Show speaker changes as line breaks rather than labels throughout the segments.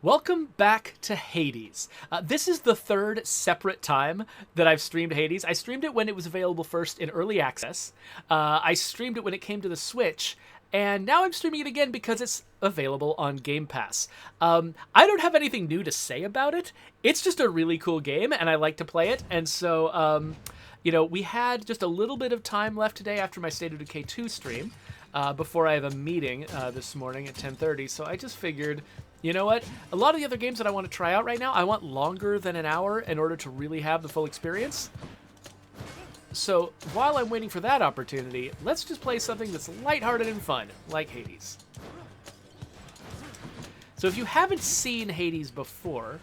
Welcome back to Hades. This is the third separate time that I've streamed Hades. I streamed it when it was available first in early access. I streamed it when it came to the Switch. And now I'm streaming it again because it's available on Game Pass. I don't have anything new to say about it. It's just a really cool game, and I like to play it. And so, we had just a little bit of time left today after my State of Decay 2 stream, before I have a meeting this morning at 10:30. So I just figured, you know what? A lot of the other games that I want to try out right now, I want longer than an hour in order to really have the full experience. So while I'm waiting for that opportunity, let's just play something that's lighthearted and fun, like Hades. So if you haven't seen Hades before,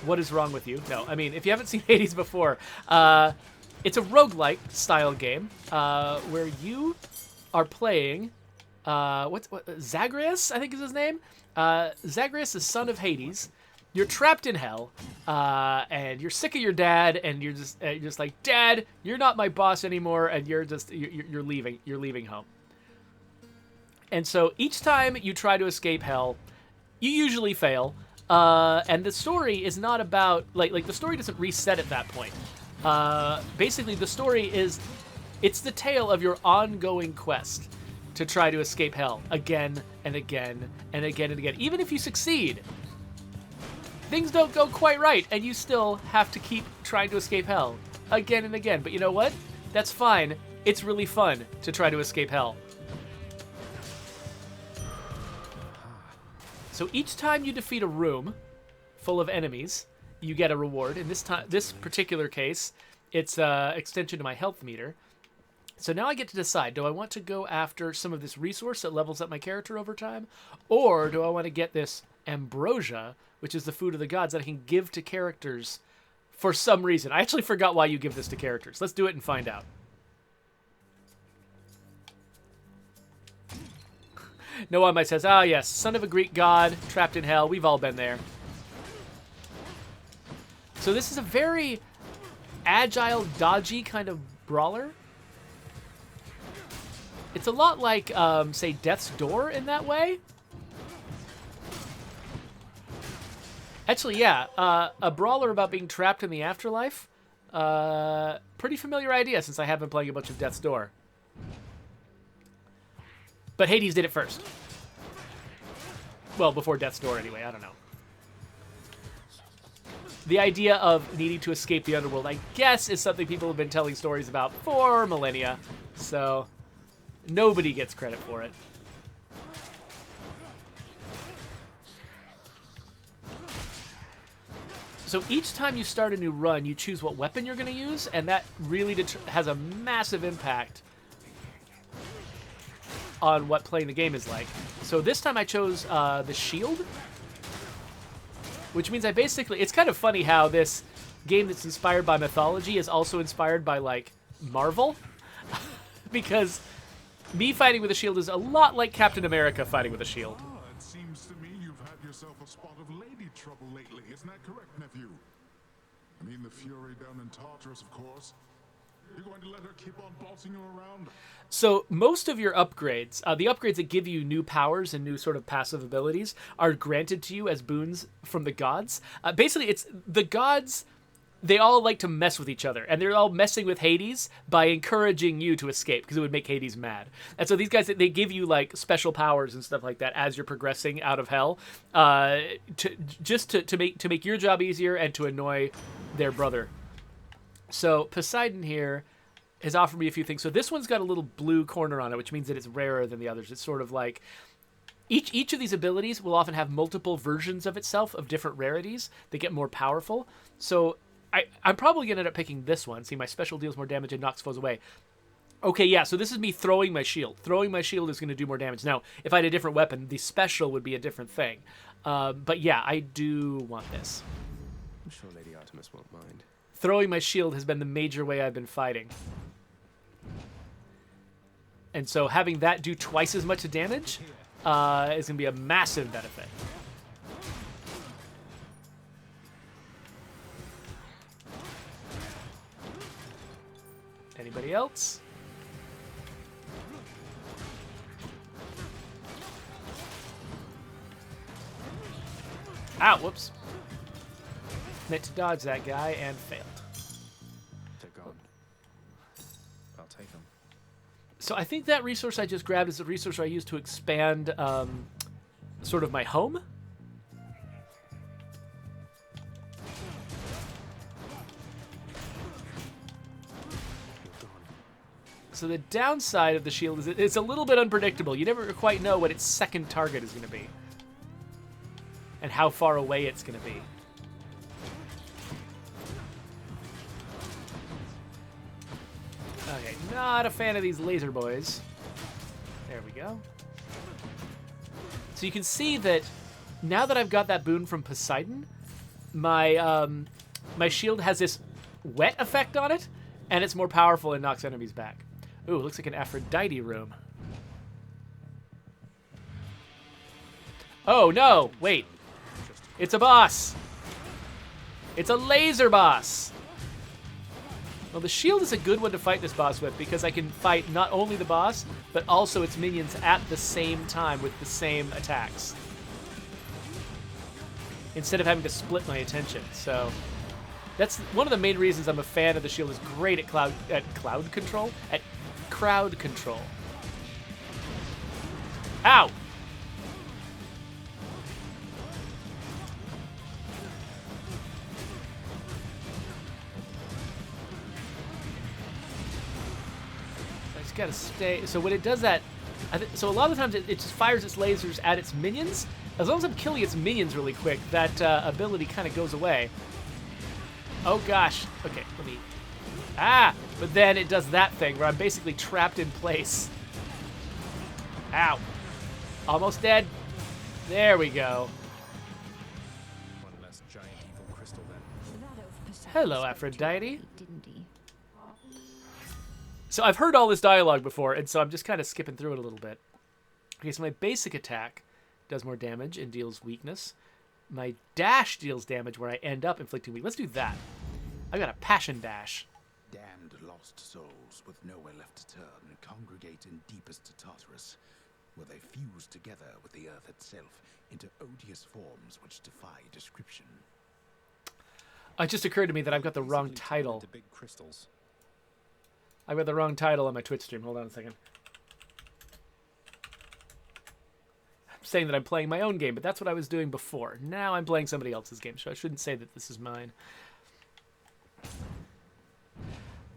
what is wrong with you? No, I mean, if you haven't seen Hades before, it's a roguelike style game where you are playing, Zagreus, I think is his name? Zagreus, the son of Hades. You're trapped in hell, and you're sick of your dad, and you're just like, Dad, you're not my boss anymore, and you're leaving home. And so each time you try to escape hell, you usually fail, and the story is not about, like the story doesn't reset at that point. Basically, the story it's the tale of your ongoing quest to try to escape hell again and again and again and again. Even if you succeed, things don't go quite right, and you still have to keep trying to escape hell again and again. But you know what? That's fine. It's really fun to try to escape hell. So each time you defeat a room full of enemies, you get a reward. In this particular case, it's an extension to my health meter. So now I get to decide, do I want to go after some of this resource that levels up my character over time? Or do I want to get this ambrosia, which is the food of the gods that I can give to characters for some reason? I actually forgot why you give this to characters. Let's do it and find out. No one might says, yes, son of a Greek god, trapped in hell. We've all been there. So this is a very agile, dodgy kind of brawler. It's a lot like, say, Death's Door in that way. Actually, yeah, a brawler about being trapped in the afterlife. Pretty familiar idea since I have been playing a bunch of Death's Door. But Hades did it first. Well, before Death's Door anyway, I don't know. The idea of needing to escape the underworld, I guess, is something people have been telling stories about for millennia. So nobody gets credit for it. So each time you start a new run, you choose what weapon you're going to use, and that really has a massive impact on what playing the game is like. So this time I chose the shield, which means it's kind of funny how this game that's inspired by mythology is also inspired by, like, Marvel. Because me fighting with a shield is a lot like Captain America fighting with a shield.
It seems to me you've had yourself a spot of lady trouble lately. Isn't that correct, nephew? I mean, the Fury down in Tartarus, of course. You're going to let her keep on bossing you around?
So most of your upgrades, the upgrades that give you new powers and new sort of passive abilities, are granted to you as boons from the gods. Basically, it's the gods. They all like to mess with each other, and they're all messing with Hades by encouraging you to escape, because it would make Hades mad. And so these guys, they give you, like, special powers and stuff like that as you're progressing out of hell, to make your job easier and to annoy their brother. So Poseidon here has offered me a few things. So this one's got a little blue corner on it, which means that it's rarer than the others. It's sort of like each of these abilities will often have multiple versions of itself of different rarities. They get more powerful. So I'm probably going to end up picking this one. See, my special deals more damage and knocks foes away. Okay, yeah, so this is me throwing my shield. Throwing my shield is going to do more damage. Now, if I had a different weapon, the special would be a different thing. But yeah, I do want this.
I'm sure Lady Artemis won't mind.
Throwing my shield has been the major way I've been fighting. And so having that do twice as much damage is going to be a massive benefit. Anybody else? Ow, whoops. Meant to dodge that guy and failed.
They're gone. I'll take them.
So I think that resource I just grabbed is the resource I used to expand sort of my home. So the downside of the shield is it's a little bit unpredictable. You never quite know what its second target is going to be. And how far away it's going to be. Okay, not a fan of these laser boys. There we go. So you can see that now that I've got that boon from Poseidon, my my shield has this wet effect on it, and it's more powerful and knocks enemies back. Ooh, it looks like an Aphrodite room. Oh, no! Wait. It's a boss! It's a laser boss! Well, the shield is a good one to fight this boss with because I can fight not only the boss, but also its minions at the same time with the same attacks. Instead of having to split my attention, so... That's one of the main reasons I'm a fan of the shield. Is great at crowd control. Ow! I just gotta stay. So when it does that, so a lot of the times it just fires its lasers at its minions. As long as I'm killing its minions really quick, that ability kind of goes away. Oh gosh. Okay, let me... Ah! But then it does that thing where I'm basically trapped in place. Ow. Almost dead. There we go.
One less giant evil crystal then.
Hello, Aphrodite.
Didn't he?
So I've heard all this dialogue before, and so I'm just kind of skipping through it a little bit. Okay, so my basic attack does more damage and deals weakness. My dash deals damage where I end up inflicting weakness. Let's do that. I got a passion dash.
Damned lost souls with nowhere left to turn congregate in deepest Tartarus, where they fuse together with the earth itself into odious forms which defy description.
It just occurred to me that I've got the wrong
Easily turned
title.
into big crystals.
I've got the wrong title on my Twitch stream. Hold on a second. I'm saying that I'm playing my own game, but that's what I was doing before. Now I'm playing somebody else's game, so I shouldn't say that this is mine.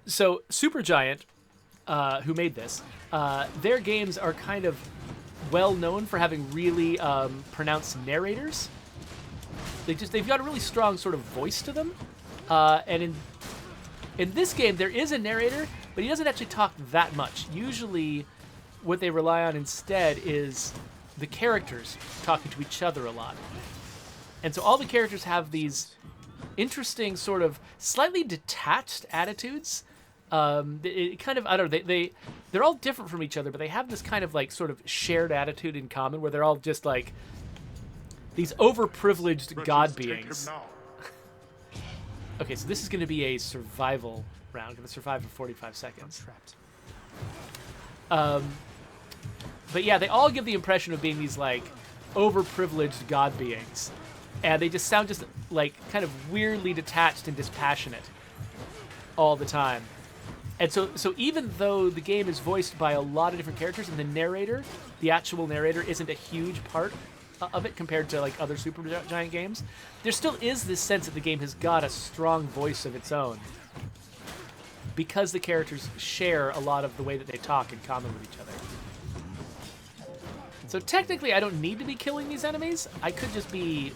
So Supergiant, who made this, their games are kind of well known for having really pronounced narrators. They've got a really strong sort of voice to them, and in this game there is a narrator, but he doesn't actually talk that much. Usually, what they rely on instead is the characters talking to each other a lot, and so all the characters have these interesting sort of slightly detached attitudes. It kind of, I don't know, they're all different from each other, but they have this kind of like sort of shared attitude in common where they're all just like these overprivileged god beings. Okay, so this is going to be a survival round. I'm going to survive for 45 seconds. But yeah, they all give the impression of being these like overprivileged god beings. And they just sound just like kind of weirdly detached and dispassionate all the time. And so even though the game is voiced by a lot of different characters and the narrator, the actual narrator, isn't a huge part of it compared to like other Supergiant games, there still is this sense that the game has got a strong voice of its own because the characters share a lot of the way that they talk in common with each other. So technically I don't need to be killing these enemies. I could just be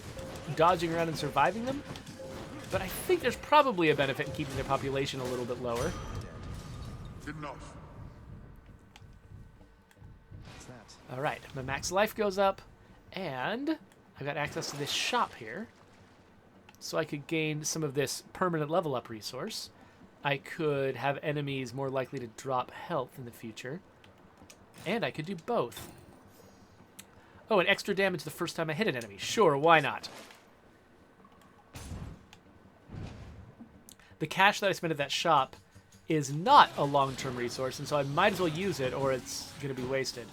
dodging around and surviving them, but I think there's probably a benefit in keeping their population a little bit lower.
Enough.
What's that?
All right, my max life goes up, and I've got access to this shop here, so I could gain some of this permanent level up resource. I could have enemies more likely to drop health in the future, and I could do both. Oh, and extra damage the first time I hit an enemy. Sure, why not? The cash that I spent at that shop is not a long-term resource, and so I might as well use it or it's going to be wasted.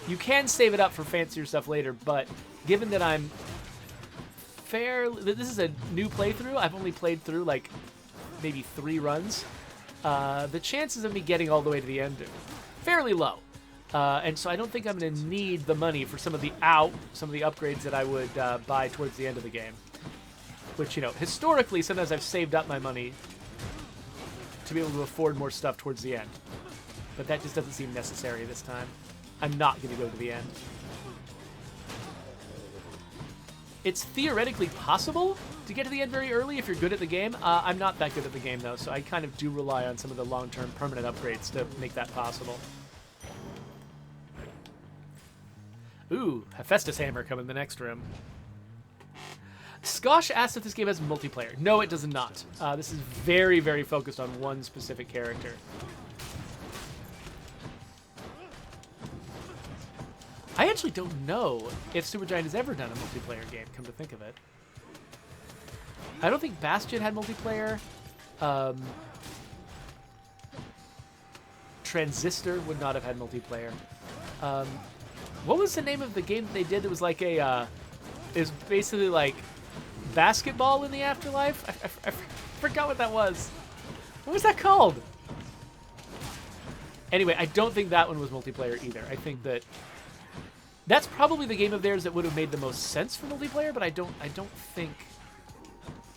You can save it up for fancier stuff later, but given that I'm This is a new playthrough. I've only played through like maybe 3 runs. The chances of me getting all the way to the end are fairly low. And so I don't think I'm going to need the money for some of the upgrades that I would buy towards the end of the game. Which, you know, historically, sometimes I've saved up my money to be able to afford more stuff towards the end. But that just doesn't seem necessary this time. I'm not going to go to the end. It's theoretically possible to get to the end very early if you're good at the game. I'm not that good at the game, though, so I kind of do rely on some of the long-term permanent upgrades to make that possible. Ooh, Hephaestus Hammer coming in the next room. Skosh asked if this game has multiplayer. No, it does not. This is very, very focused on one specific character. I actually don't know if Supergiant has ever done a multiplayer game, come to think of it. I don't think Bastion had multiplayer. Transistor would not have had multiplayer. What was the name of the game that they did that was like a... it was basically like basketball in the afterlife? I forgot what that was. What was that called? Anyway, I don't think that one was multiplayer either. I think that that's probably the game of theirs that would have made the most sense for multiplayer, but I don't think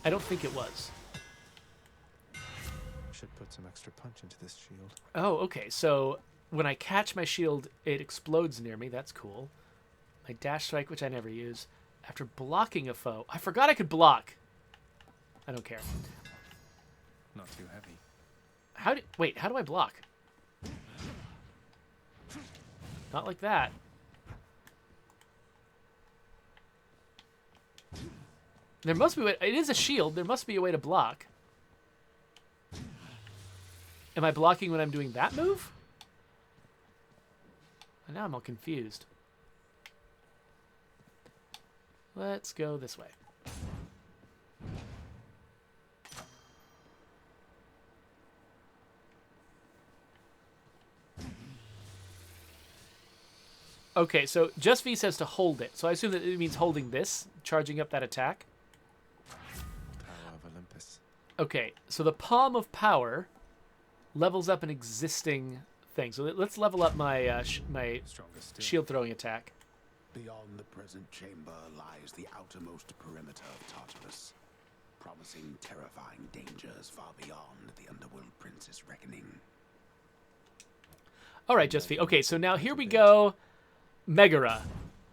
it was.
Should put some extra punch into this shield.
Oh, okay. So when I catch my shield, it explodes near me. That's cool. My dash strike, which I never use. After blocking a foe. I forgot I could block. I don't care.
Not too heavy.
Wait, how do I block? Not like that. There must be a way. It is a shield. There must be a way to block. Am I blocking when I'm doing that move? And now I'm all confused. Let's go this way. Okay, so Just V says to hold it. So I assume that it means holding this, charging up that attack.
Power of Olympus.
Okay, so the Palm of Power levels up an existing thing. So let's level up my my
Stronger still.
shield throwing attack.
Beyond the present chamber lies the outermost perimeter of Tartarus, promising terrifying dangers far beyond the Underworld Prince's reckoning.
All right, Just V. Okay, so now here we go. Megara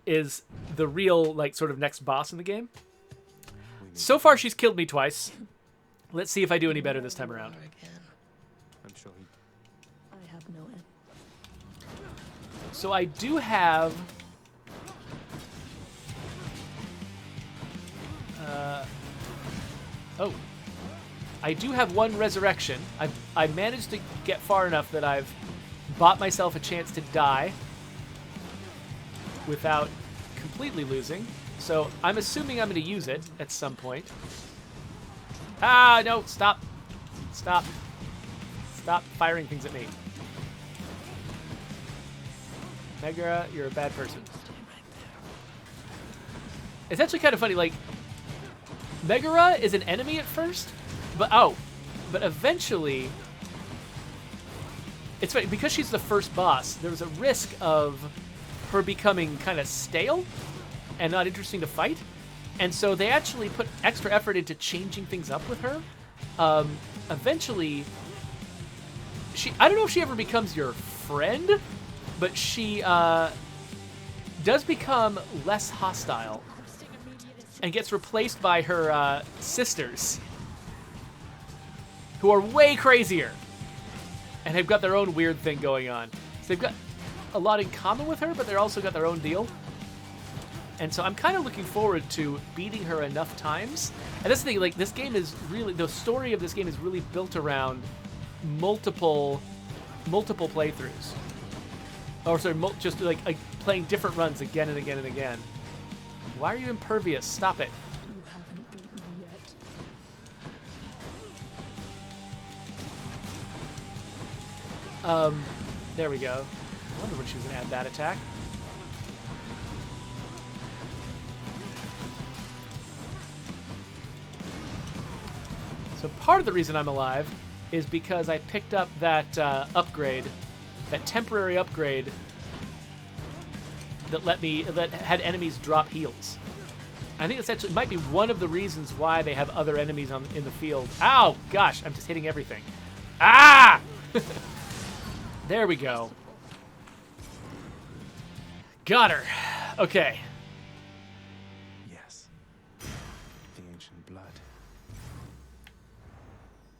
is the real, like, sort of next boss in the game. So far, she's killed me twice. Let's see if I do any better this time around.
I'm sure he...
I have no end.
So I do have... I do have one resurrection. I managed to get far enough that I've bought myself a chance to die without completely losing. So I'm assuming I'm going to use it at some point. Ah, no, stop. Stop. Stop firing things at me. Megara, you're a bad person. It's actually kind of funny, like, Megara is an enemy at first, but eventually, it's funny, because she's the first boss, there was a risk of her becoming kind of stale and not interesting to fight, and so they actually put extra effort into changing things up with her. Eventually, I don't know if she ever becomes your friend, but she does become less hostile and gets replaced by her sisters, who are way crazier and have got their own weird thing going on. So they've got a lot in common with her, but they're also got their own deal. And so I'm kind of looking forward to beating her enough times. And that's the thing, like, this game is really, the story of this game is really built around multiple playthroughs. Or sorry, just like playing different runs again and again and again. Why are you impervious? Stop it.
You haven't beaten me yet.
There we go. I wonder when she was going to add that attack. So part of the reason I'm alive is because I picked up that upgrade, that temporary upgrade that had enemies drop heals. I think that's actually might be one of the reasons why they have other enemies in the field. Ow, gosh, I'm just hitting everything. Ah! There we go. Got her. Okay.
Yes. The ancient blood.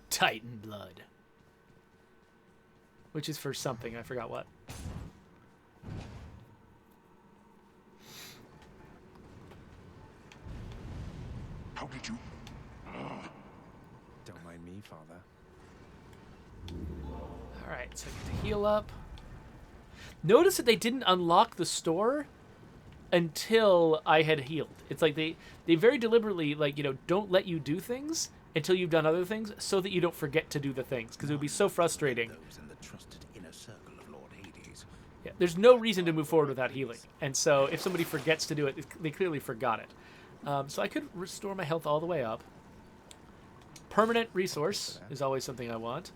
Titan blood. Which is for something, I forgot what.
How did you?
Don't mind me, Father.
Alright, so I get to heal up. Notice that they didn't unlock the store until I had healed. It's like they very deliberately, like, you know, don't let you do things until you've done other things so that you don't forget to do the things, because it would be so frustrating.
Those in the trusted inner circle of Lord Hades.
Yeah, there's no reason to move forward without healing. And so if somebody forgets to do it, they clearly forgot it. So I could restore my health all the way up. Permanent resource is always something I want.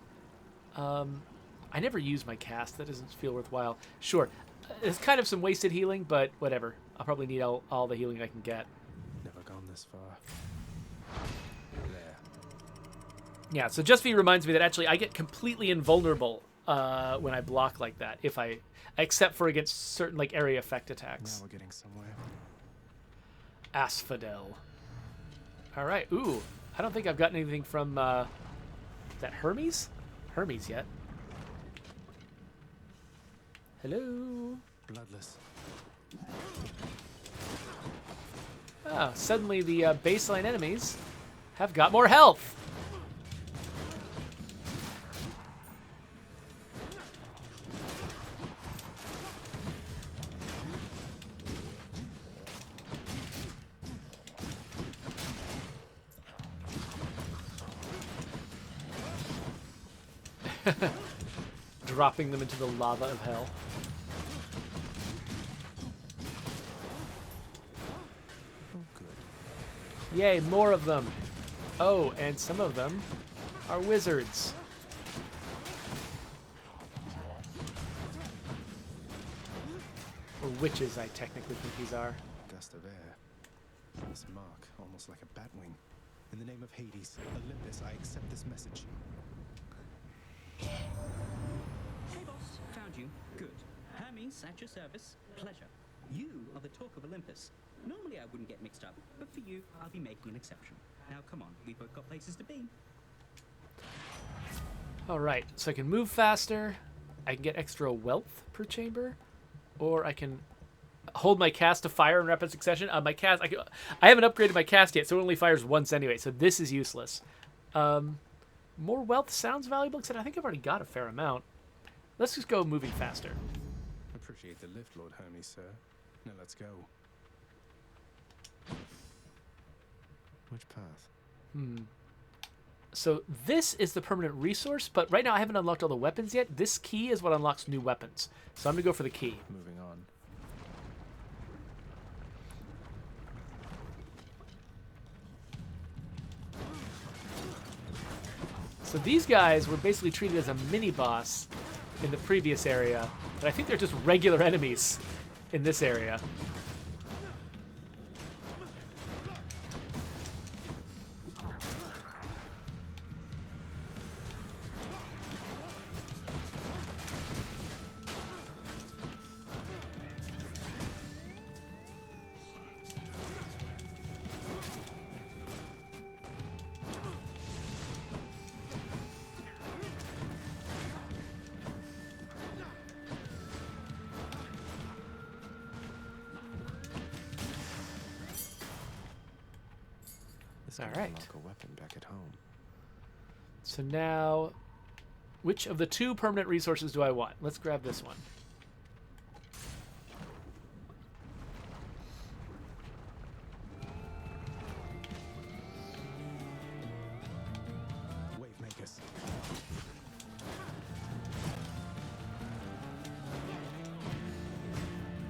I never use my cast. That doesn't feel worthwhile. Sure, it's kind of some wasted healing, but whatever. I'll probably need all the healing I can get.
Never gone this far. There.
Yeah, so Just V reminds me that actually I get completely invulnerable when I block like that, except for against certain like area effect attacks.
Now we're getting somewhere.
Asphodel. All right. Ooh, I don't think I've gotten anything from is that Hermes? Hermes yet? Hello.
Bloodless.
Oh, suddenly the baseline enemies have got more health. Dropping them into the lava of hell.
Oh, good.
Yay, more of them. Oh, and some of them are wizards. Or witches, I technically think these are.
Gust of air. This mark, almost like a batwing. In the name of Hades, Olympus, I accept this message.
Hey, boss. Found you. Good. Hermes, at your service. Pleasure. You are the talk of Olympus. Normally I wouldn't get mixed up, but for you, I'll be making an exception. Now, come on. We've both got places to be.
All right, so I can move faster. I can get extra wealth per chamber, or I can hold my cast to fire in rapid succession. My cast, I haven't upgraded my cast yet, so it only fires once anyway. So this is useless. More wealth sounds valuable, except I think I've already got a fair amount. Let's just go moving faster.
Appreciate the lift, Lord Hermes, sir. Now let's go. Which path?
So this is the permanent resource, but right now I haven't unlocked all the weapons yet. This key is what unlocks new weapons. So I'm going to go for the key.
Moving on.
So these guys were basically treated as a mini-boss in the previous area, but I think they're just regular enemies in this area.
This
All
could
right.
unlock a weapon back at home.
So now, which of the two permanent resources do I want? Let's grab this one.
Wave makers.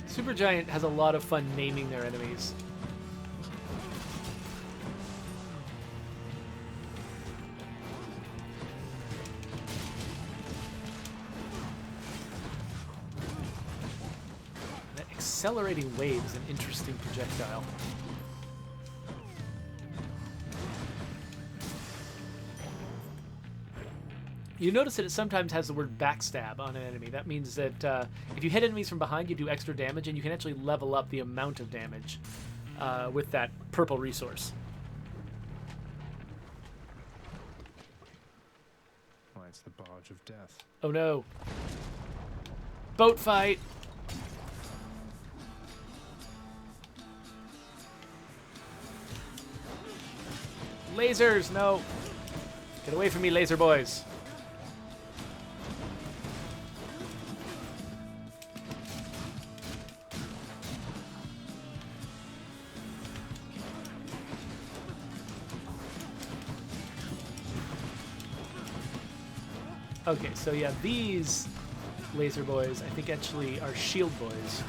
Supergiant has a lot of fun naming their enemies. accelerating wave is an interesting projectile. You notice that it sometimes has the word backstab on an enemy. That means that if you hit enemies from behind, you do extra damage, and you can actually level up the amount of damage with that purple resource.
Why, it's the barge of death.
Oh no. Boat fight! Lasers, no! Get away from me, laser boys! Okay, so yeah, these laser boys, I think actually are shield boys.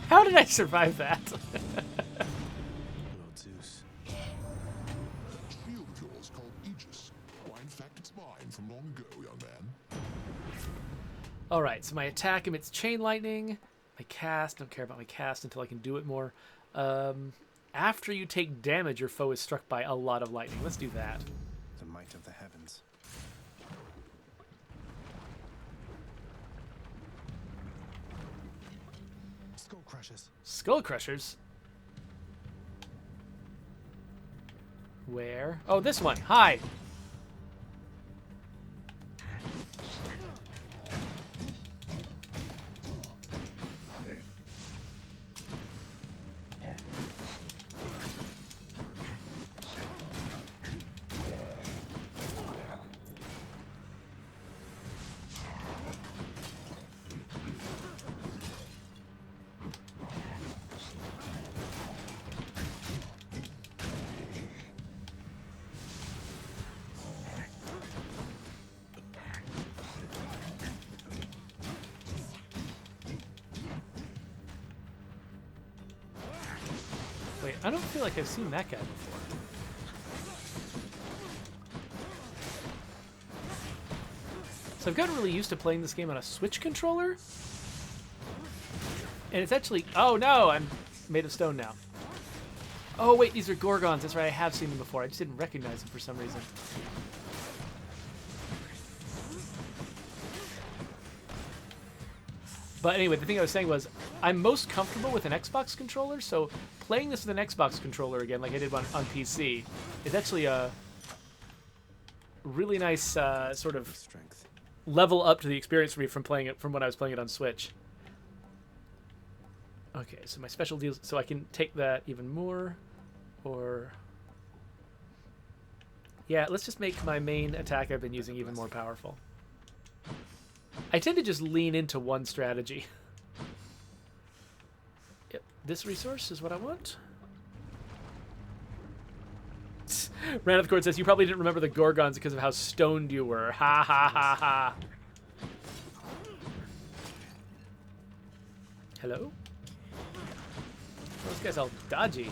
How did I survive that?
Lord Zeus.
Shield of yours called Aegis. Why, in fact, it's mine from long ago, young man.
Alright, so my attack emits chain lightning. My cast, don't care about my cast until I can do it more. After you take damage, your foe is struck by a lot of lightning. Let's do that.
The might of the heavens. Skull crushers.
Skull Crushers? Where? Oh, this one. Hi! Wait, I don't feel like I've seen that guy before. So I've gotten really used to playing this game on a Switch controller. And it's actually... Oh no, I'm made of stone now. Oh wait, these are Gorgons. That's right, I have seen them before. I just didn't recognize them for some reason. But anyway, the thing I was saying was, I'm most comfortable with an Xbox controller, so playing this with an Xbox controller again, like I did on PC, is actually a really nice sort of
Strength.
level up to the experience for me from playing it from when I was playing it on Switch. Okay, so my special deals, so I can take that even more, or yeah, let's just make my main attack I've been using even more powerful. I tend to just lean into one strategy. Yep, this resource is what I want. Ran of the Court says, you probably didn't remember the Gorgons because of how stoned you were. Ha ha ha ha. Hello? This guy's all dodgy.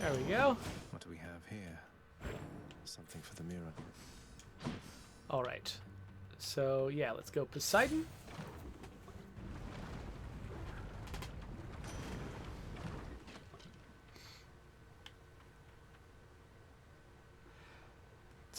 There we go.
What do we have here? Something for the mirror.
All right. So, yeah, let's go Poseidon.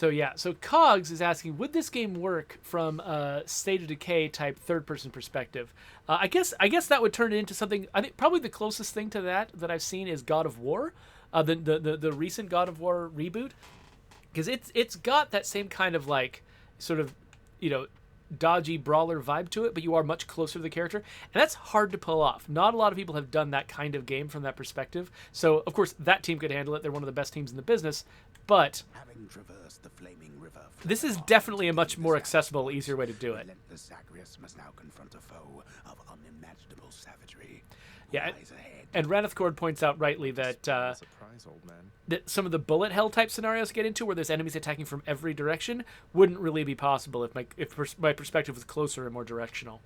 So yeah, so Cogs is asking, would this game work from a State of Decay type third-person perspective? I guess that would turn it into something. I think probably the closest thing to that I've seen is God of War, the recent God of War reboot, because it's got that same kind of like sort of, you know, dodgy brawler vibe to it, but you are much closer to the character, and that's hard to pull off. Not a lot of people have done that kind of game from that perspective. So of course that team could handle it. They're one of the best teams in the business, but
Having traversed the flaming river,
this is definitely a much more accessible, easier way to do it.
relentless Zagreus must now confront a foe of unimaginable savagery.
Yeah,
Who lies ahead?
and Ranithcord points out rightly that
Surprise, old man.
that some of the bullet hell type scenarios to get into, where there's enemies attacking from every direction, wouldn't really be possible if my perspective was closer and more directional.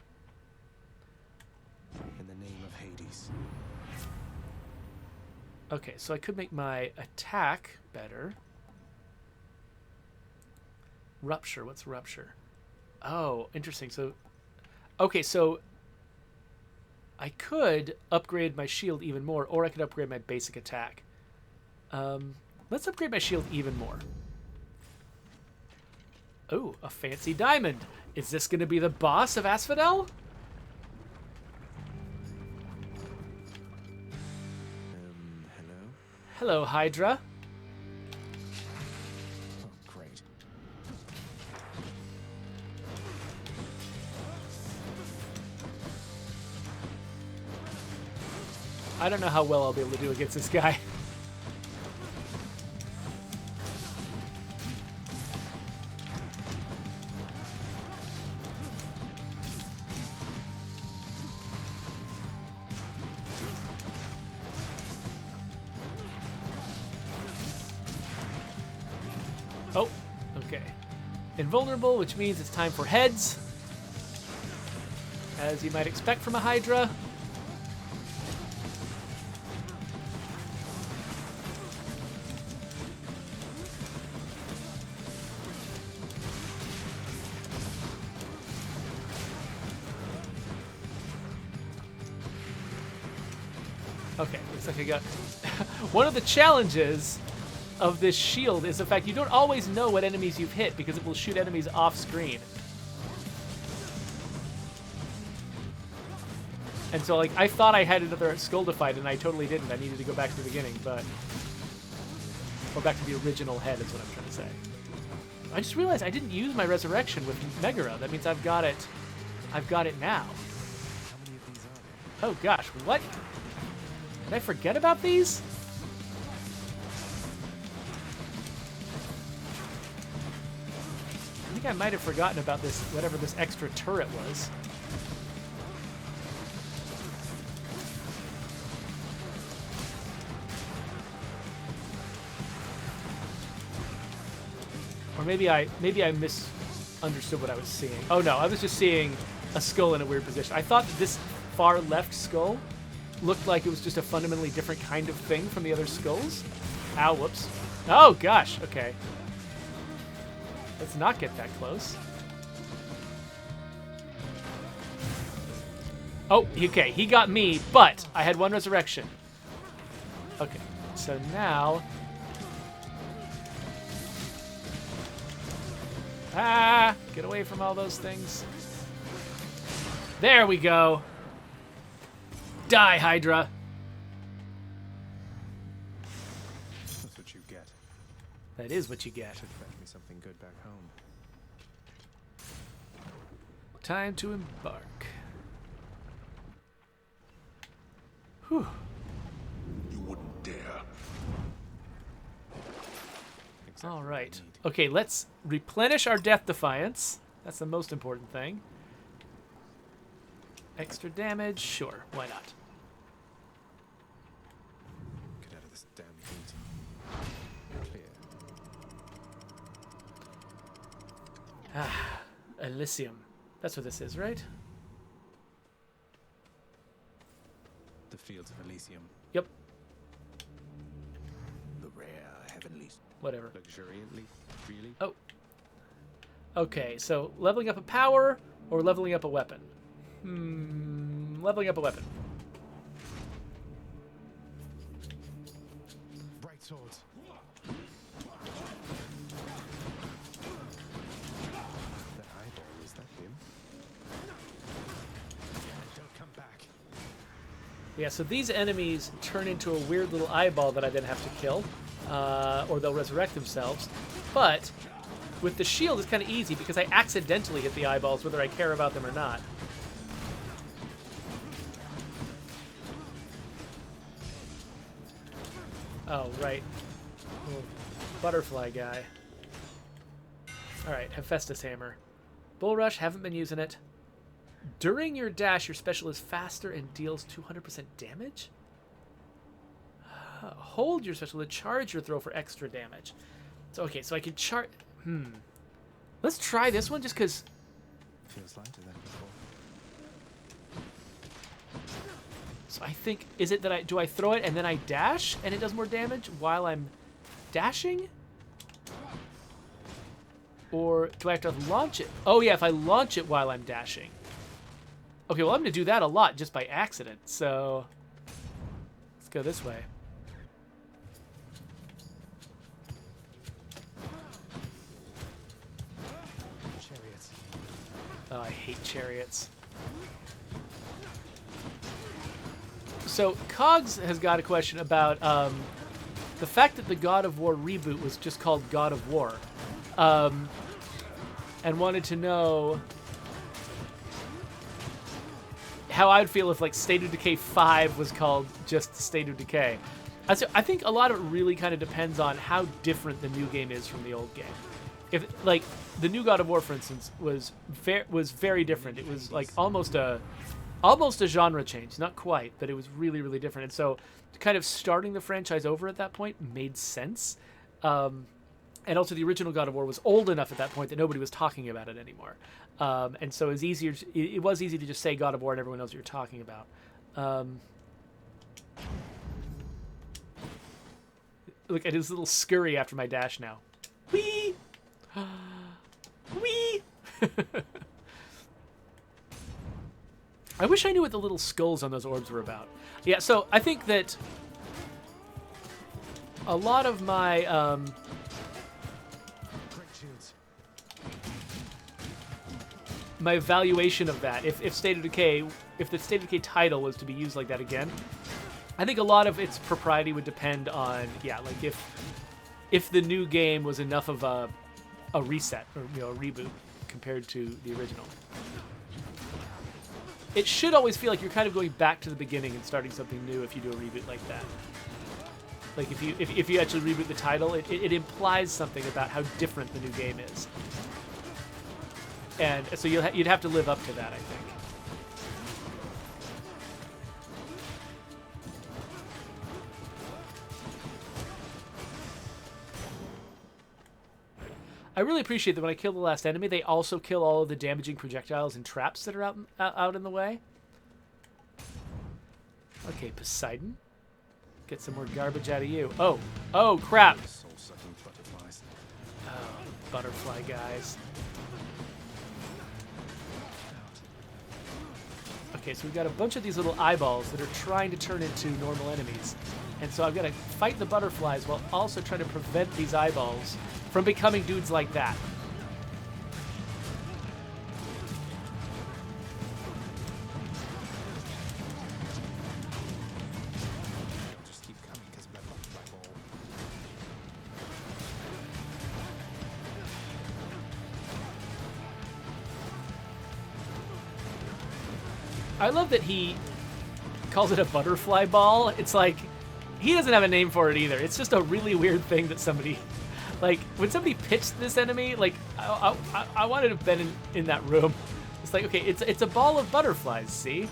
In the name of Hades.
Okay, so I could make my attack better. Rupture. What's rupture? Oh, interesting. So, okay, so I could upgrade my shield even more, or I could upgrade my basic attack. Let's upgrade my shield even more. Oh, a fancy diamond. Is this going to be the boss of Asphodel?
Hello?
Hello, Hydra.
Oh, great.
I don't know how well I'll be able to do against this guy. Oh, okay. Invulnerable, which means it's time for heads. As you might expect from a Hydra. Okay, looks like I got... One of the challenges of this shield is the fact you don't always know what enemies you've hit because it will shoot enemies off screen. And so, like, I thought I had another skull to fight, and I totally didn't. I needed to go back to the beginning, but... Or back to the original head is what I'm trying to say. I just realized I didn't use my resurrection with Megara. That means I've got it now.
How many of these are there?
Oh gosh, what? Did I forget about these? I think I might have forgotten about this, whatever this extra turret was. Or maybe I misunderstood what I was seeing. Oh no, I was just seeing a skull in a weird position. I thought that this far left skull looked like it was just a fundamentally different kind of thing from the other skulls. Ow, whoops. Oh gosh, okay. Let's not get that close. Oh, okay, he got me, but I had one resurrection. Okay, so now... Ah, get away from all those things. There we go. Die, Hydra.
That's what you get.
That is what you get.
Should fetch me something good back home.
Time to embark. Whew.
You wouldn't dare.
Exactly
All
what I
right.
need.
Okay, let's replenish our Death Defiance. That's the most important thing. Extra damage? Sure, why not?
Get out of this damn heat. Clear.
Ah, Elysium. That's what this is, right?
The fields of Elysium.
Yep,
The rare heavenly
whatever.
Luxuriantly? Really?
Oh. Okay, so leveling up a power or leveling up a weapon? Leveling up a weapon.
Bright swords.
Yeah, so these enemies turn into a weird little eyeball that I then have to kill, or they'll resurrect themselves. But with the shield, it's kind of easy because I accidentally hit the eyeballs, whether I care about them or not. Oh, right. Little butterfly guy. Alright, Hephaestus Hammer. Bull Rush, haven't been using it. During your dash, your special is faster and deals 200% damage? Hold your special to charge your throw for extra damage. So, okay, so I can charge... Let's try this one just because...
Feels lighter than before.
So I think... Is it that do I throw it and then I dash and it does more damage while I'm dashing? Or do I have to launch it? Oh, yeah, if I launch it while I'm dashing. Okay, well, I'm going to do that a lot just by accident, so let's go this way.
Chariots.
Oh, I hate chariots. So, Cogs has got a question about the fact that the God of War reboot was just called God of War. And wanted to know how I'd feel if, like, State of Decay 5 was called just State of Decay. I think a lot of it really kind of depends on how different the new game is from the old game. If, like, the new God of War, for instance, was very different. It was, like, almost a genre change. Not quite, but it was really, really different. And so kind of starting the franchise over at that point made sense. And also, the original God of War was old enough at that point that nobody was talking about it anymore. And so it was easy to just say God of War and everyone knows what you're talking about. Look at his little scurry after my dash now. Whee! Whee! I wish I knew what the little skulls on those orbs were about. Yeah, so I think that a lot of my... my evaluation of that, if the State of Decay title was to be used like that again, I think a lot of its propriety would depend on, yeah, like if the new game was enough of a reset or, you know, a reboot compared to the original. It should always feel like you're kind of going back to the beginning and starting something new if you do a reboot like that. Like if you actually reboot the title, it implies something about how different the new game is. And so you'd have to live up to that, I think. I really appreciate that when I kill the last enemy, they also kill all of the damaging projectiles and traps that are out in the way. Okay, Poseidon. Get some more garbage out of you. Oh, crap.
Soul-sucking butterflies.
Oh, butterfly guys. Okay, so we've got a bunch of these little eyeballs that are trying to turn into normal enemies. And so I've got to fight the butterflies while also trying to prevent these eyeballs from becoming dudes like that.
They'll just keep coming because of my butterfly ball.
I love that he calls it a butterfly ball. It's like, he doesn't have a name for it either. It's just a really weird thing that somebody... Like, when somebody pitched this enemy, like, I wanted to have been in that room. It's like, okay, it's a ball of butterflies, see?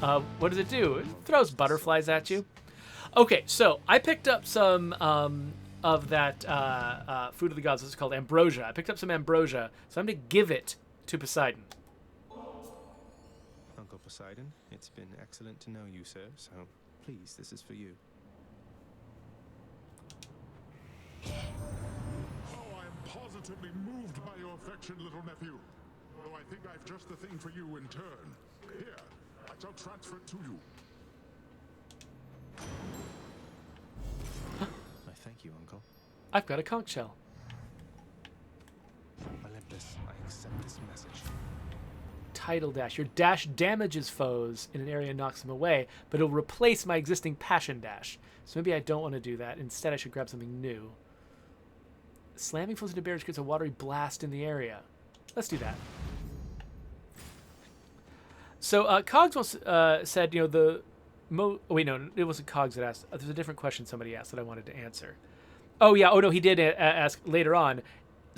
What does it do? It throws butterflies at you. Okay, so I picked up some of that Food of the Gods. This is called ambrosia. I picked up some ambrosia, so I'm going to give it to Poseidon.
Uncle Poseidon, it's been excellent to know you, sir, so please, this is for you.
Oh, I am positively moved by your affection, little nephew. Though I think I've just the thing for you in turn. Here, I shall transfer it to you.
I thank you, Uncle.
I've got a conch shell.
Olympus, I accept this message.
Tidal dash. Your dash damages foes in an area and knocks them away, but it'll replace my existing passion dash. So maybe I don't want to do that. Instead, I should grab something new. Slamming foes into barriers creates a watery blast in the area. Let's do that. So Cogs once said, you know, wait, no, it wasn't Cogs that asked. There's a different question somebody asked that I wanted to answer. Oh, yeah. Oh, no, he did ask later on.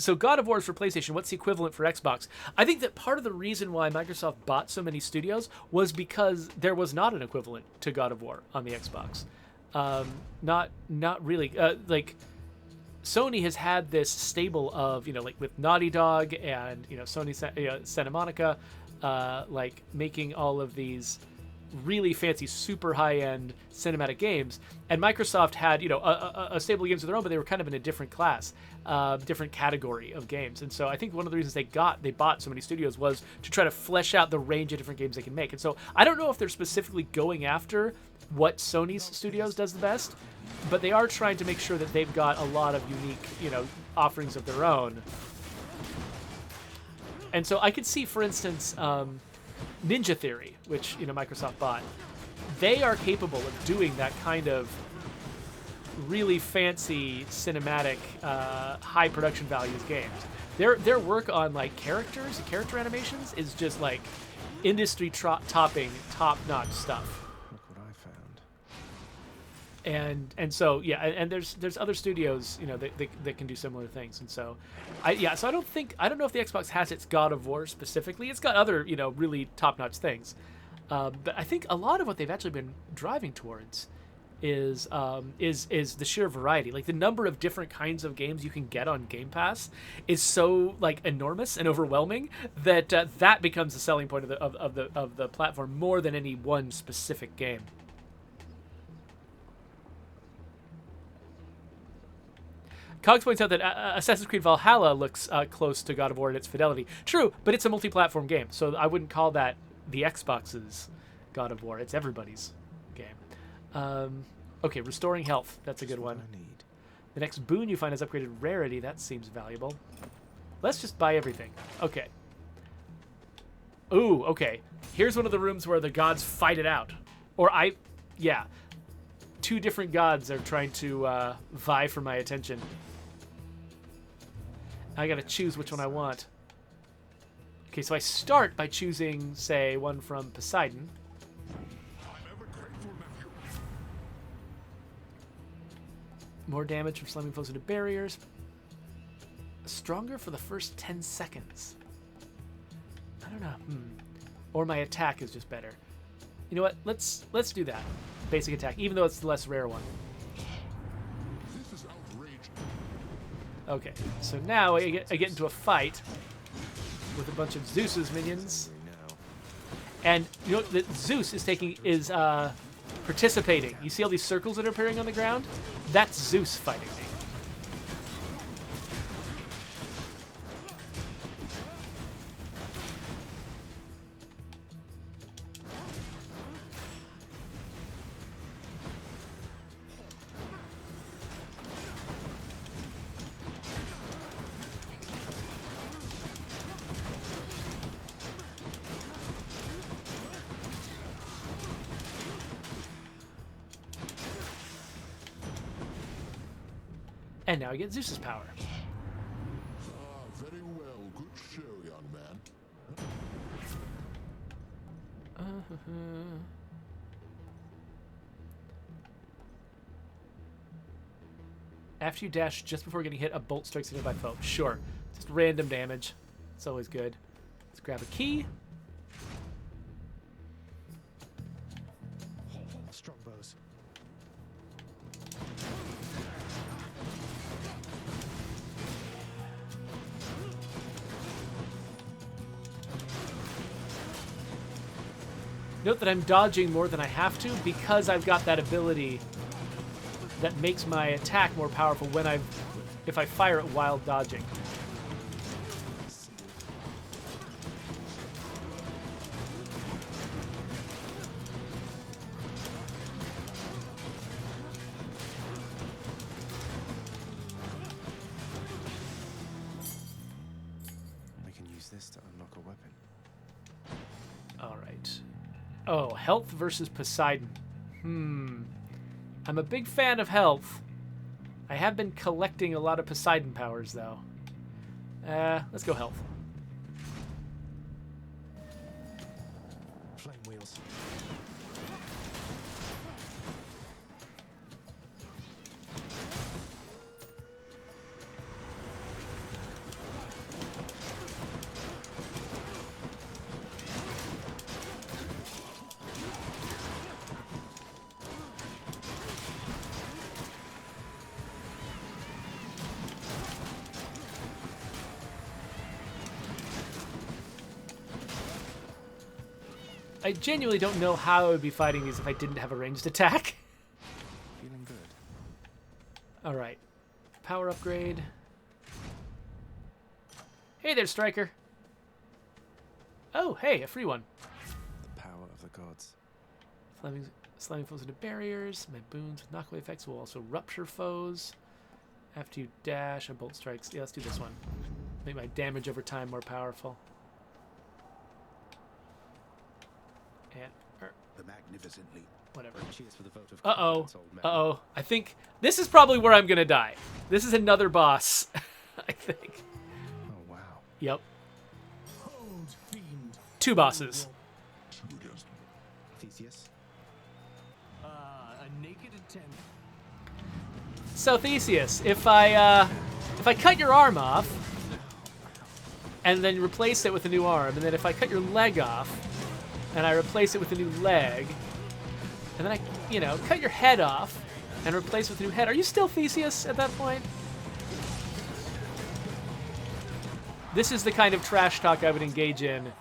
So God of War is for PlayStation. What's the equivalent for Xbox? I think that part of the reason why Microsoft bought so many studios was because there was not an equivalent to God of War on the Xbox. Not really. Like, Sony has had this stable of, you know, like with Naughty Dog and, you know, Sony Santa Monica, like making all of these really fancy, super high-end cinematic games, and Microsoft had, you know, a stable of games of their own, but they were kind of in a different class, different category of games. And so I think one of the reasons they bought so many studios was to try to flesh out the range of different games they can make. And so I don't know if they're specifically going after what Sony's studios does the best, but they are trying to make sure that they've got a lot of unique, you know, offerings of their own. And so I could see, for instance, Ninja Theory, which, you know, Microsoft bought. They are capable of doing that kind of really fancy cinematic, high production values games. Their work on like characters and character animations is just like industry topping, top-notch stuff.
Look what I found.
And so yeah, and there's other studios, you know, that can do similar things. And so I don't know if the Xbox has its God of War specifically. It's got other, you know, really top-notch things. But I think a lot of what they've actually been driving towards is the sheer variety. Like the number of different kinds of games you can get on Game Pass is so like enormous and overwhelming that that becomes the selling point of the platform more than any one specific game. Cogs points out that Assassin's Creed Valhalla looks close to God of War in its fidelity. True, but it's a multi-platform game, so I wouldn't call that the Xbox's God of War. It's everybody's game. Okay, restoring health. That's a good one.
I need.
The next boon you find is upgraded rarity. That seems valuable. Let's just buy everything. Okay. Ooh, okay. Here's one of the rooms where the gods fight it out. Yeah. Two different gods are trying to vie for my attention. I gotta choose which one I want. Okay, so I start by choosing, say, one from Poseidon. More damage from slamming foes into barriers. Stronger for the first 10 seconds. I don't know. Or my attack is just better. You know what? Let's do that. Basic attack, even though it's the less rare one.
This is outrageous.
Okay, so now I get into a fight with a bunch of Zeus's minions, and you know that Zeus is participating. You see all these circles that are appearing on the ground? That's Zeus fighting me. And now I get Zeus's power.
Very well. Good show, young man.
After you dash just before getting hit, a bolt strikes you by foe. Sure. Just random damage. It's always good. Let's grab a key.
Strongbows.
Note that I'm dodging more than I have to because I've got that ability that makes my attack more powerful if I fire it while dodging.
We can use this to unlock a weapon.
Oh, health versus Poseidon. I'm a big fan of health. I have been collecting a lot of Poseidon powers, though. Let's go health.
Flame wheels.
I genuinely don't know how I would be fighting these if I didn't have a ranged attack.
Feeling good.
Alright. Power upgrade. Hey there, Striker. Oh, hey, a free one.
The power of the gods.
Slamming foes into barriers. My boons with knockaway effects will also rupture foes. After you dash, a bolt strikes. Yeah, let's do this one. Make my damage over time more powerful. And
The magnificently.
whatever.
Cheers for the vote of
Uh-oh.
confidence, old man.
Uh-oh. I think this is probably where I'm going to die. This is another boss, I think.
Oh, wow.
Yep.
Hold, fiend.
2 bosses.
Who against me?
Theseus.
A naked attempt.
So Theseus, if I cut your arm off and then replace it with a new arm, and then if I cut your leg off and I replace it with a new leg, and then I, cut your head off and replace it with a new head, are you still Theseus at that point? This is the kind of trash talk I would engage in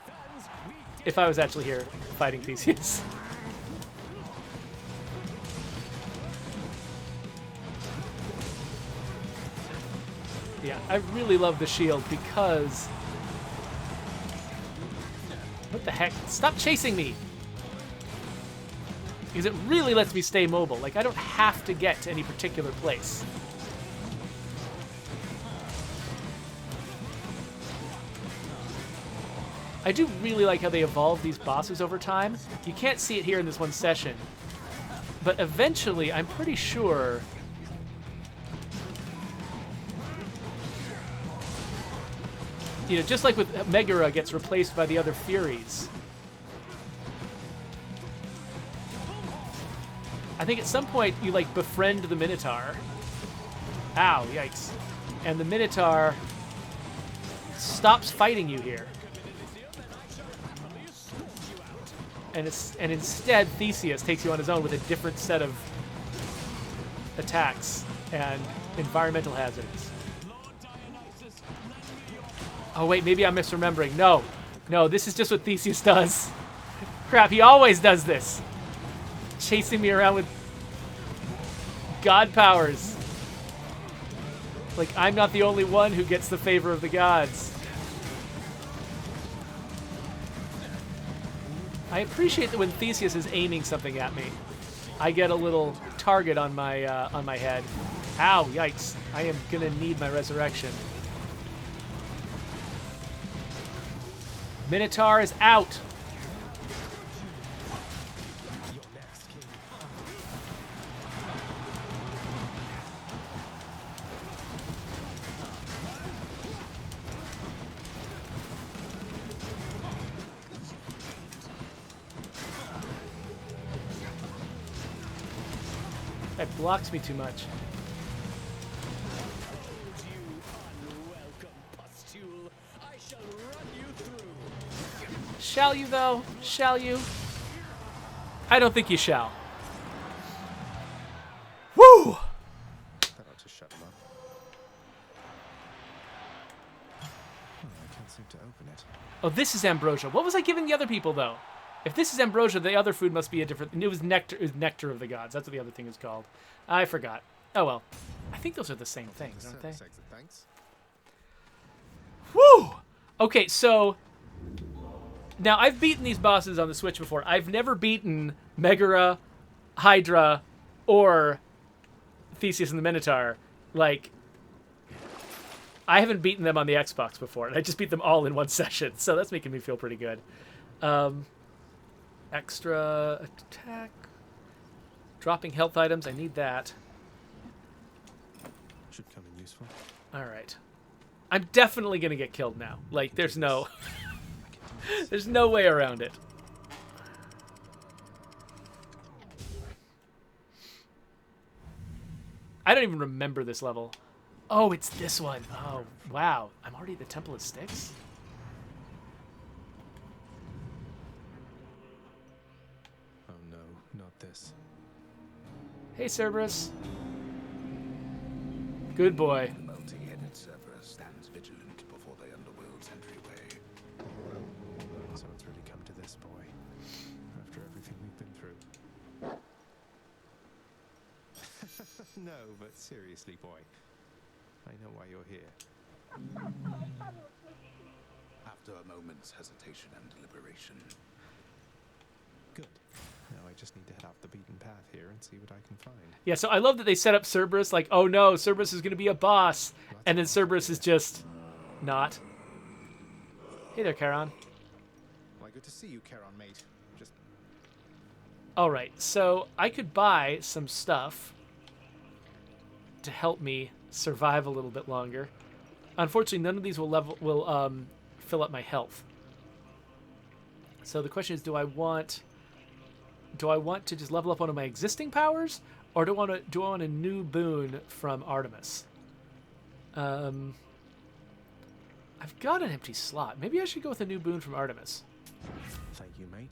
if I was actually here fighting Theseus. Yeah, I really love the shield because... What the heck? Stop chasing me! Because it really lets me stay mobile. Like, I don't have to get to any particular place. I do really like how they evolve these bosses over time. You can't see it here in this one session. But eventually, I'm pretty sure... just like with Megara gets replaced by the other Furies. I think at some point you, befriend the Minotaur. Ow, yikes. And the Minotaur stops fighting you here. And instead, Theseus takes you on his own with a different set of attacks and environmental hazards. Oh, wait, maybe I'm misremembering. No, this is just what Theseus does. Crap, he always does this. Chasing me around with god powers. Like, I'm not the only one who gets the favor of the gods. I appreciate that when Theseus is aiming something at me, I get a little target on my head. Ow, yikes. I am gonna need my resurrection. Minotaur is out. That blocks me too much. Shall you, though? Shall you? I don't think you shall. Woo!
That ought to shut him up. I can't seem to open it.
Oh, this is ambrosia. What was I giving the other people, though? If this is ambrosia, the other food must be a different... It was nectar. It was nectar of the gods. That's what the other thing is called. I forgot. Oh, well. I think those are the same things, aren't they?
Thanks.
Woo! Okay, so... Now, I've beaten these bosses on the Switch before. I've never beaten Megara, Hydra, or Theseus and the Minotaur. Like, I haven't beaten them on the Xbox before, and I just beat them all in one session, so that's making me feel pretty good. Extra attack. Dropping health items. I need that.
Should come in useful.
All right. I'm definitely going to get killed now. Like, there's no...
I can do this.
there's no way around it. I don't even remember this level. Oh, it's this one. Oh, wow. I'm already at the Temple of Styx?
Oh no, not this.
Hey, Cerberus. Good boy.
The multi-headed Cerberus stands vigilant before the underworld's entryway.
So it's really come to this, boy. After everything we've been through. No, but seriously, boy. I know why you're here.
After a moment's hesitation and deliberation,
Good. Now I just need to head off the beaten path here and see what I can find.
Yeah, so I love that they set up Cerberus like, oh no, Cerberus is going to be a boss. And then Cerberus is just not. Hey there, Charon.
Why, good to see you, Charon, mate. Just
All right, so I could buy some stuff to help me survive a little bit longer. Unfortunately, none of these will fill up my health. So the question is, do I want to just level up one of my existing powers, or do I want a new boon from Artemis? I've got an empty slot. Maybe I should go with a new boon from Artemis.
Thank you, mate.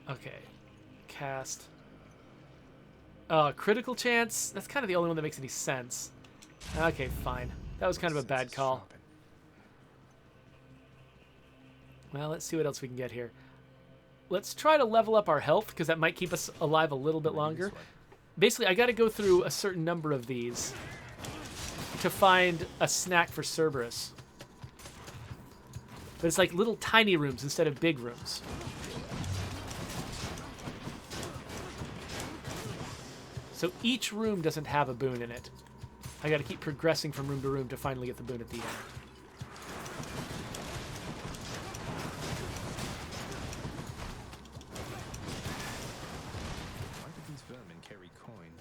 Okay. Cast. Critical chance. That's kind of the only one that makes any sense. Okay, fine. That was kind of a bad call.
Shopping.
Well, let's see what else we can get here. Let's try to level up our health, because that might keep us alive a little bit longer.
This way.
Basically, I got to go through a certain number of these to find a snack for Cerberus. But it's like little tiny rooms instead of big rooms. So each room doesn't have a boon in it. I got to keep progressing from room to room to finally get the boon at the end.
Why did these vermin carry coin?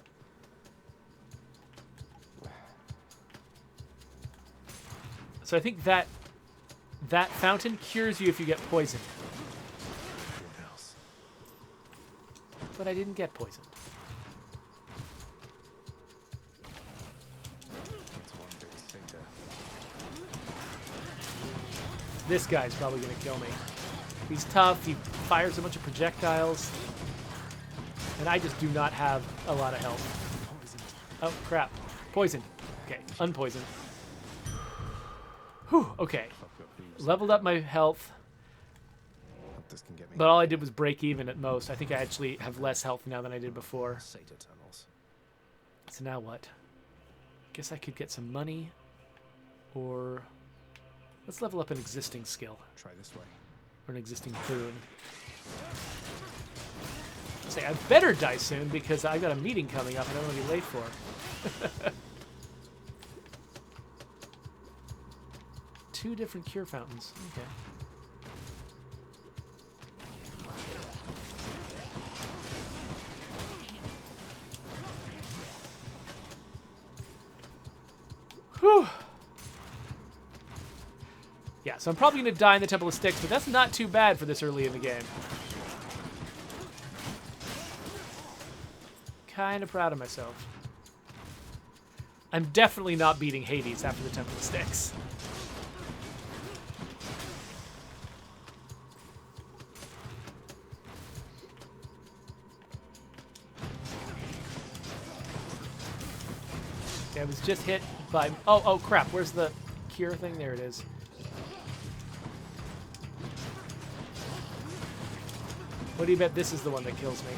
So I think that fountain cures you if you get poisoned.
What else?
But I didn't get poisoned.
It's one big stinker.
This guy's probably going to kill me. He's tough. He fires a bunch of projectiles. And I just do not have a lot of health.
Poisoned.
Oh, crap. Poisoned. Okay, unpoisoned. Whew, okay.
I've got these.
Leveled up my health,
Hope this can get me.
but all I did was break even at most. I think I actually have less health now than I did before.
Satyr tunnels.
So now what? Guess I could get some money, or let's level up an existing skill,
Try this way.
or an existing boon. Say, I better die soon because I've got a meeting coming up and I don't want to be late for. 2 different cure fountains. Okay. Whew. Yeah, so I'm probably going to die in the Temple of Styx, but that's not too bad for this early in the game. Kind of proud of myself. I'm definitely not beating Hades after the Temple of Styx. Okay, I was just hit by... Oh, crap. Where's the cure thing? There it is. What do you bet this is the one that kills me?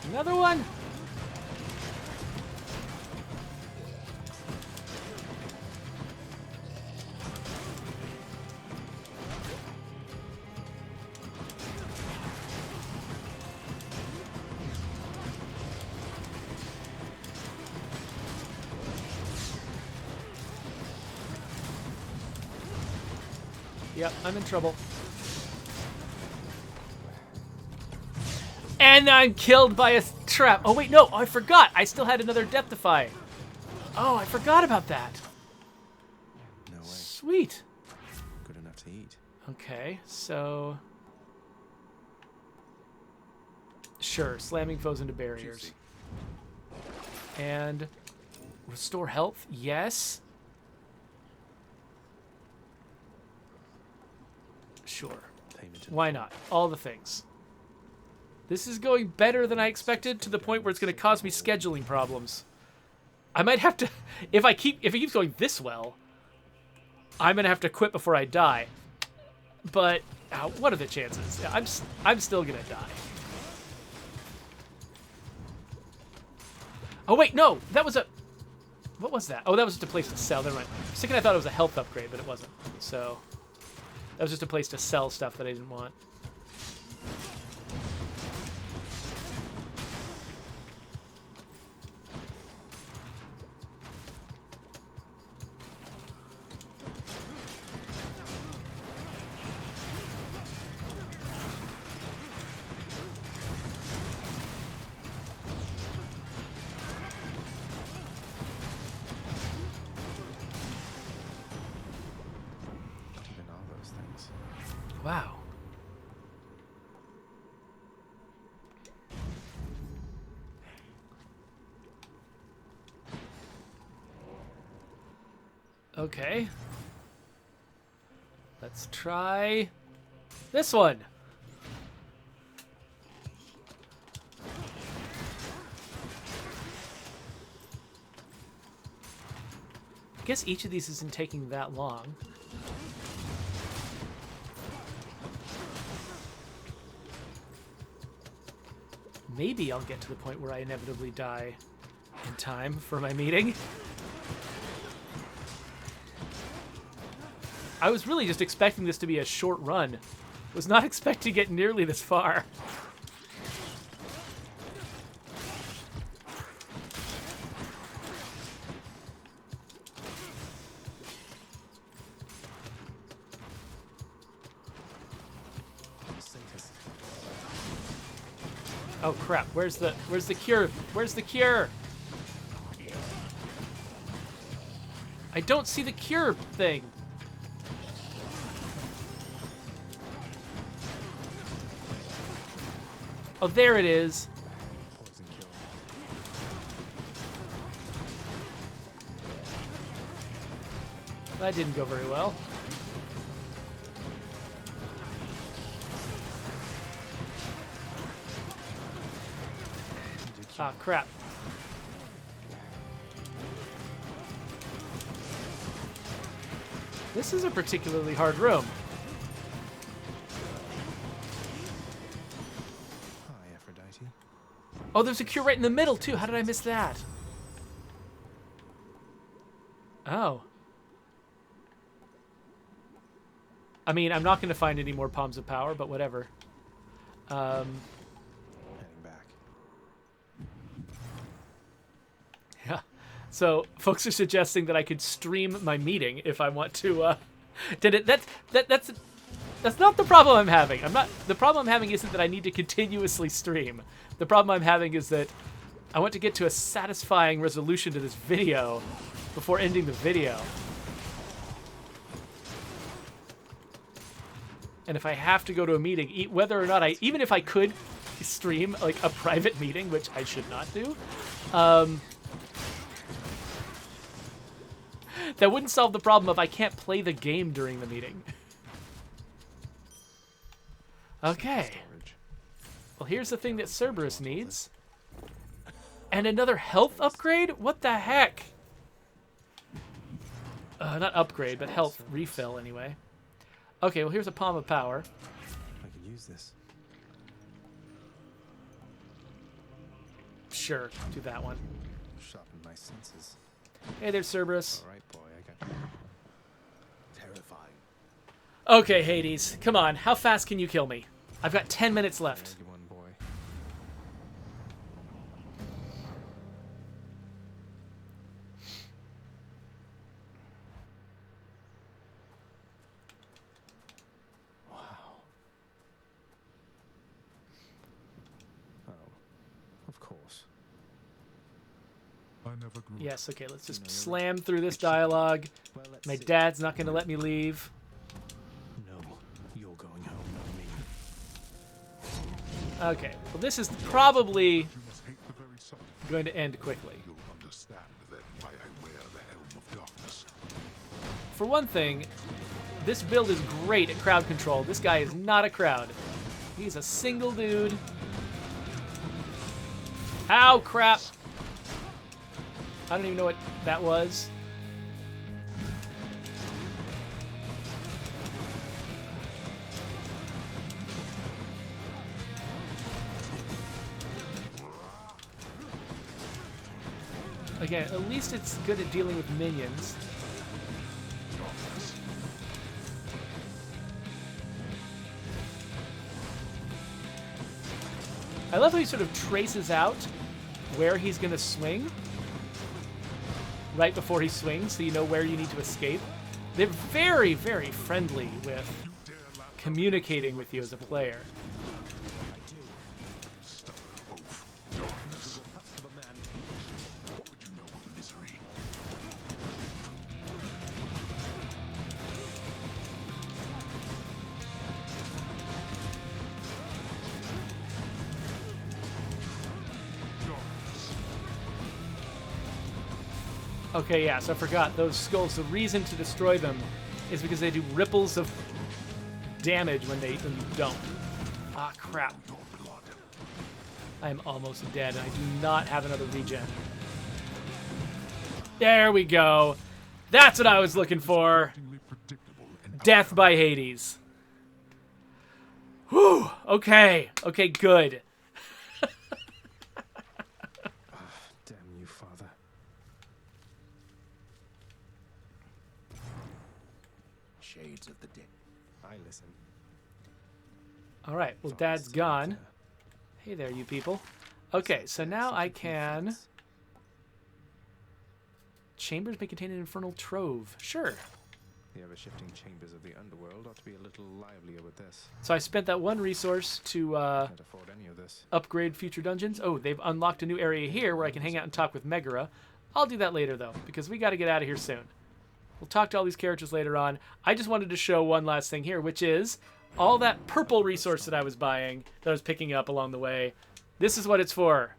Another one? Yep, I'm in trouble. And I'm killed by a trap. Oh, wait, no. Oh, I forgot. I still had another death defy. Oh, I forgot about that.
No way.
Sweet.
Good enough to eat.
Okay, so... Sure, slamming foes into barriers.
Juicy.
And restore health, yes. Sure.
Payment in
Why
full.
not? All the things. This is going better than I expected, to the point where it's going to cause me scheduling problems. I might have to, if it keeps going this well, I'm going to have to quit before I die. But what are the chances? I'm still going to die. Oh wait, no, that was a, what was that? Oh, that was just a place to sell. Never mind. For a second I thought it was a health upgrade, but it wasn't. So that was just a place to sell stuff that I didn't want.
What even are those things?
Wow. Okay. Let's try this one. I guess each of these isn't taking that long. Maybe I'll get to the point where I inevitably die in time for my meeting. I was really just expecting this to be a short run. Was not expecting to get nearly this far.
Satan's.
Oh crap, where's the cure? Where's the cure? I don't see the cure thing. Oh, there it is.
Poison kill.
That didn't go very well. Ah, crap. This is a particularly hard room.
Hi, Aphrodite.
Oh, there's a cure right in the middle, too. How did I miss that? Oh. I mean, I'm not going to find any more Palms of Power, but whatever.
Heading back.
Yeah. So, folks are suggesting that I could stream my meeting if I want to. That's not the problem I'm having. The problem I'm having isn't that I need to continuously stream. The problem I'm having is that I want to get to a satisfying resolution to this video before ending the video. And if I have to go to a meeting, whether or not even if I could stream like a private meeting, which I should not do, that wouldn't solve the problem if I can't play the game during the meeting. Okay.
Storage.
Well, here's the thing that Cerberus needs. And another health upgrade? What the heck? Not upgrade, but health refill anyway. Okay, well, here's a Palm of Power.
I could use this.
Sure, do that one.
Sharpen my senses.
Hey there, Cerberus.
All right, boy. I got.
Terrifying.
Okay, Hades, come on. How fast can you kill me? I've got 10 minutes left.
Good one, boy.
never grew.
Yes, okay, let's just slam through this dialogue.
Well, let's
My
see.
dad's not going to let me leave.
No, you're going home, not me.
Okay, well, this is probably
You must hate the very sight.
going to end quickly.
You'll understand then why I wear the helm of darkness.
For one thing, this build is great at crowd control. This guy is not a crowd. He's a single dude. Ow, crap. I don't even know what that was. Again, at least it's good at dealing with minions. I love how he sort of traces out where he's going to swing right before he swings, so you know where you need to escape. They're very, very friendly with communicating with you as a player.
What would you know of misery?
Okay, yeah, so I forgot. Those skulls, the reason to destroy them is because they do ripples of damage when you don't. Ah, crap. I am almost dead, and I do not have another regen. There we go. That's what I was looking for.
Predictable and
Death by Hades. Whew. Okay. Okay, good.
Damn you, Father.
Shades of the dead.
I listen.
All right, well,
Father's
Dad's gone.
daughter.
Hey there, you people. Okay, so now I can... Chambers may contain an infernal trove. Sure.
The ever-shifting chambers of the underworld ought to be a little livelier with this.
So I spent that one resource to
Can't afford any of this.
upgrade future dungeons. Oh, they've unlocked a new area here where I can hang out and talk with Megara. I'll do that later, though, because we got to get out of here soon. We'll talk to all these characters later on. I just wanted to show one last thing here, which is all that purple resource that I was buying, that I was picking up along the way. This is what it's for.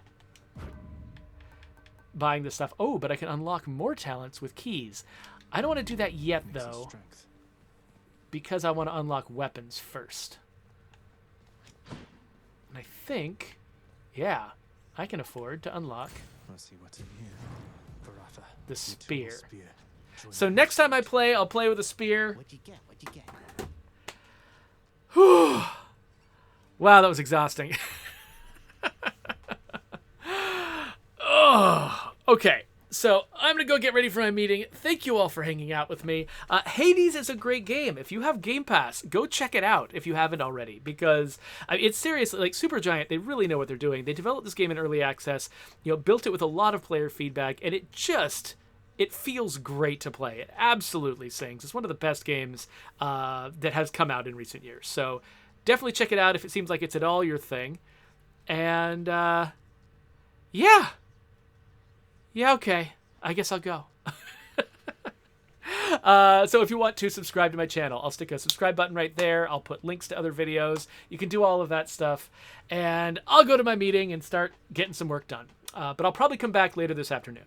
Buying this stuff. Oh, but I can unlock more talents with keys. I don't want to do that yet,
Makes us
though,
strength.
because I want to unlock weapons first. And I think, yeah, I can afford to unlock
Let's see what's in here. Varatha,
the
eternal
spear.
Join
So
me.
next time I play, I'll play with a spear.
What'd you get? What'd you get?
Wow, that was exhausting. Oh, okay. So I'm going to go get ready for my meeting. Thank you all for hanging out with me. Hades is a great game. If you have Game Pass, go check it out if you haven't already, because it's seriously, like, Supergiant, they really know what they're doing. They developed this game in early access, built it with a lot of player feedback, and it feels great to play. It absolutely sings. It's one of the best games that has come out in recent years. So definitely check it out if it seems like it's at all your thing. And yeah. Yeah, okay. I guess I'll go. So if you want to subscribe to my channel, I'll stick a subscribe button right there. I'll put links to other videos. You can do all of that stuff. And I'll go to my meeting and start getting some work done. But I'll probably come back later this afternoon.